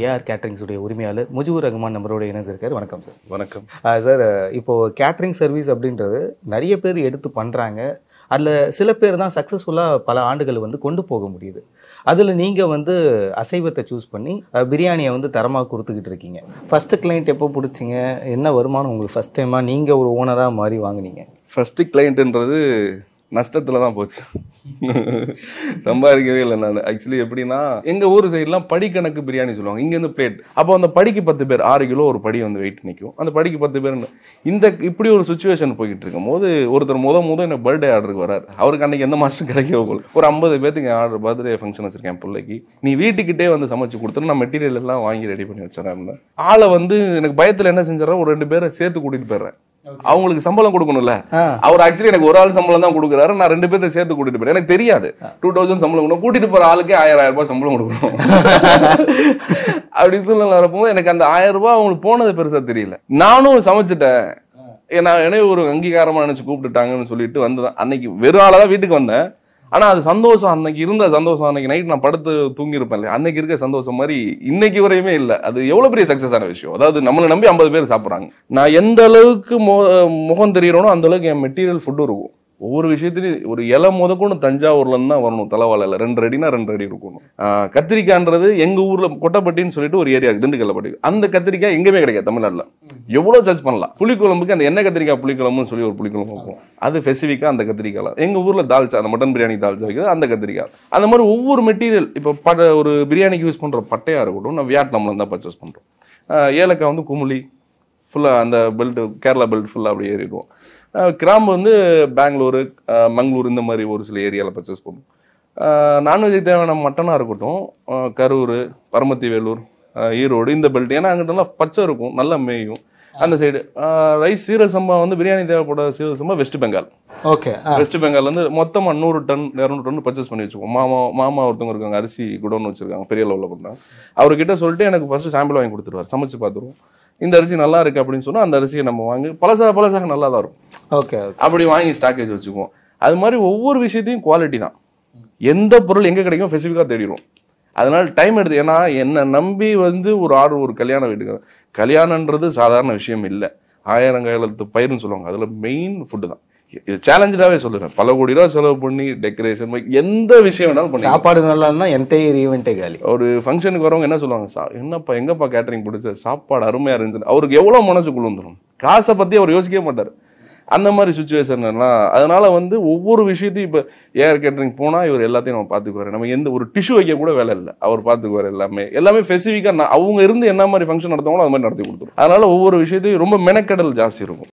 AR கேட்டரிங்ஸ் உடைய உரிமையாளர் முஜிபுர் ரஹ்மான் நம்மளோட இணைஞ்சிருக்காரு. வணக்கம் சார். வணக்கம் சார். இப்போ கேட்டரிங் சர்வீஸ் அப்படின்றது நிறைய பேர் எடுத்து பண்றாங்க. அதில் சில பேர் தான் சக்ஸஸ்ஃபுல்லாக பல ஆண்டுகள் வந்து கொண்டு போக முடியுது. அதில் நீங்கள் வந்து அசைவத்தை சூஸ் பண்ணி பிரியாணியை வந்து தரமாக கொடுத்துக்கிட்டு இருக்கீங்க. ஃபஸ்ட்டு கிளைண்ட் எப்போ பிடிச்சிங்க? என்ன வருமானம் உங்களுக்கு ஃபஸ்ட் டைமாக நீங்கள் ஒரு ஓனராக மாதிரி வாங்கினீங்க? ஃபர்ஸ்ட் கிளைண்ட்ன்றது நஷ்டத்தில் தான் போச்சு. சம்பாதிக்கவே இல்லை. நான் ஆக்சுவலி எப்படின்னா, எங்கள் ஊர் சைட்லாம் படிக்கணக்கு பிரியாணி சொல்லுவாங்க. இங்கேருந்து பிளேட், அப்போ அந்த படிக்கு 10 பேர் 6 கிலோ ஒரு படி வந்து வெயிட் நிற்கும். அந்த படிக்கு 10 பேர். இப்படி ஒரு சுச்சுவேஷன் போய்கிட்டு இருக்கும் போது ஒருத்தர் முத என்ன பர்த்டே ஆர்டருக்கு வராரு. அவருக்கு அன்னைக்கு எந்த மாதம் கிடைக்க போல ஒரு 50 பேருக்கு ஆர்டர் பர்த்டே ஃபங்க்ஷன் வச்சிருக்கேன் பிள்ளைக்கு, நீ வீட்டுக்கிட்டே வந்து சமைச்சு கொடுத்துரு, நான் மெட்டீரியல் எல்லாம் வாங்கி ரெடி பண்ணி வச்சுறேன். ஆளை வந்து எனக்கு பயத்தில் என்ன செஞ்சாரன், ஒரு 2 பேரை சேர்த்து கூட்டிட்டு போயிடுறேன். அவங்களுக்கு சம்பளம் கொடுக்கணும்ல. அவர் ஆக்சுவலி எனக்கு ஒரு ஆள் சம்பளம் தான் கொடுக்குறாரு, நான் 2 பேரை சேர்த்து கூட்டிட்டு போறேன். எனக்கு தெரியாது 2000 சம்பளம் கொடுக்கணும், கூட்டிட்டு போற ஆளுக்கே 1000 ரூபாய் சம்பளம் கொடுக்கணும். அப்படி சூழ்நிலை வரப்போது எனக்கு அந்த 1000 ரூபாய் அவங்களுக்கு போனது பெருசா தெரியல. நானும் சமைச்சிட்டேன், என்ன ஒரு அங்கீகாரமா நினைச்சு கூப்பிட்டுட்டாங்கன்னு சொல்லிட்டு வந்துதான். அன்னைக்கு வெறும் ஆளாதான் வீட்டுக்கு வந்தேன். ஆனா அது சந்தோஷம், அன்னைக்கு இருந்த சந்தோஷம், அன்னைக்கு நைட் நான் படுத்து தூங்கி இருப்பேன், அன்னைக்கு இருக்க சந்தோஷம் மாதிரி இன்னைக்கு வரையுமே இல்லை. அது எவ்வளவு பெரிய சக்சஸ் ஆன விஷயம். அதாவது நம்மளை நம்பி 50 பேர் சாப்பிட்றாங்க. நான் எந்த அளவுக்கு முகம் தெரியறனோ அந்த அளவுக்கு என் மெட்டீரியல் ஃபுட்டு இருக்கும். ஒவ்வொரு விஷயத்திலையும் ஒரு இலை முதற்கொண்டு தஞ்சாவூர்ல இருந்து தான் வரணும். தலைவாழையில 2 அடினா 2 அடி இருக்கணும். கத்திரிக்காய்ன்றது எங்க ஊர்ல கொட்டப்பட்டின்னு சொல்லிட்டு ஒரு ஏரியா திண்டுக்கல்ல, அந்த கத்திரிக்காய் எங்கேயுமே கிடைக்காது தமிழ்நாட்டுல. எவ்வளவு சர்ச் பண்ணலாம். புளிக்குழம்புக்கு அந்த எண்ணெய் கத்திரிக்காய் புளிக்குழம்புன்னு சொல்லி ஒரு புளிக்குழம்பு இருக்கும், அது ஸ்பெசிஃபிக்கா அந்த கத்திரிக்காய். எங்க ஊர்ல தால்ச்சா, அந்த மட்டன் பிரியாணி தால்ச்சா வைக்கிறது அந்த கத்திரிக்காய். அந்த மாதிரி ஒவ்வொரு மெட்டீரியல், இப்போ ஒரு பிரியாணிக்கு யூஸ் பண்ற பட்டையா இருக்கட்டும், நான் வியட்நாம்ல தான் பர்ச்சேஸ் பண்றோம். ஏலக்காய் வந்து குமுளி ஃபுல்லா, அந்த பெல்ட் கேரளா பெல்ட் ஃபுல்லா அப்படி ஏறிடுவோம். கிராம்பு வந்து பெங்களூரு, மங்களூர் இந்த மாதிரி ஒரு சில ஏரியாவில் பர்ச்சேஸ் பண்ணுவோம். நான்வெஜ்ஜுக்கு தேவையான மட்டனாக இருக்கட்டும், கரூர், பரமத்தி வேலூர், ஈரோடு இந்த பெல்ட். ஏன்னா அங்கிட்டலாம் பச்சை இருக்கும், நல்லா மேயும். அந்த சைடு ரைஸ் சீரக சம்பா வந்து பிரியாணி தேவைப்பட சீரக சம்பா west Bengal. Okay, west Bengal வந்து மொத்தமாக 100 டன் 200 டன் பர்ச்சேஸ் பண்ணி வச்சுக்கோம். மாமா ஒருத்தவங்க இருக்காங்க, அரிசி குடோன்னு வச்சிருக்காங்க, பெரிய லெவலில் பண்ணுறாங்க. அவர்கிட்ட சொல்லிட்டு எனக்கு ஃபர்ஸ்ட் சாம்பிள் வாங்கி கொடுத்துருவார், சமைச்சு பார்த்துருவோம். இந்த அரிசி நல்லா இருக்கு அப்படின்னு சொன்னா அந்த அரிசியை நம்ம வாங்கி பழசாக நல்லா தான் இருக்கும். ஓகே, அப்படி வாங்கி ஸ்டாக்கேஜ் வச்சுக்குவோம். அது மாதிரி ஒவ்வொரு விஷயத்தையும் குவாலிட்டி தான். எந்த பொருள் எங்க கிடைக்கும் ஸ்பெசிஃபிக்கா தேடிடும். அதனால டைம் எடுத்து. ஏன்னா என்ன நம்பி வந்து ஒரு ஆர்டர், ஒரு கல்யாண வீட்டுக்கு, கல்யாணன்றது சாதாரண விஷயம் இல்லை. 1000 கையெழுத்து பயிர்னு சொல்லுவாங்க, அதுல மெயின் ஃபுட்டு தான். இது சேலஞ்சாவே சொல்லுறேன். பல கோடி ரூபா செலவு பண்ணி டெக்கரேஷன் எந்த விஷயம் வேணாலும் பண்ணி, சாப்பாடு நல்லா இருந்தா என்டையர் ஈவென்ட்டே காலி. ஒரு ஃபங்க்ஷனுக்கு வரவங்க என்ன சொல்லுவாங்க, என்னப்பா எங்கப்பா கேட்டரிங் பிடிச்ச, சாப்பாடு அருமையா இருந்துச்சு. அவருக்கு எவ்வளவு மனசுக்குள்ள வந்துடும். காசை பத்தி அவர் யோசிக்கவே மாட்டார். அந்த மாதிரி சுச்சுவேஷன் எல்லாம். அதனால வந்து ஒவ்வொரு விஷயத்தையும் இப்ப ஏஆர் கேட்டரிங் போனா இவர் எல்லாத்தையும் நம்ம பாத்துக்குவாரு. நம்ம எந்த ஒரு டிஷ்யூ வைக்க கூட வேலை இல்லை, அவர் பாத்துக்குவாரு. எல்லாமே ஸ்பெசிஃபிக்கா அவங்க இருந்து என்ன மாதிரி ஃபங்க்ஷன் நடத்தவங்களோ அது மாதிரி நடத்தி கொடுத்துரும். அதனால ஒவ்வொரு விஷயத்தையும் ரொம்ப மெனக்கடல் ஜாஸ்தி இருக்கும்.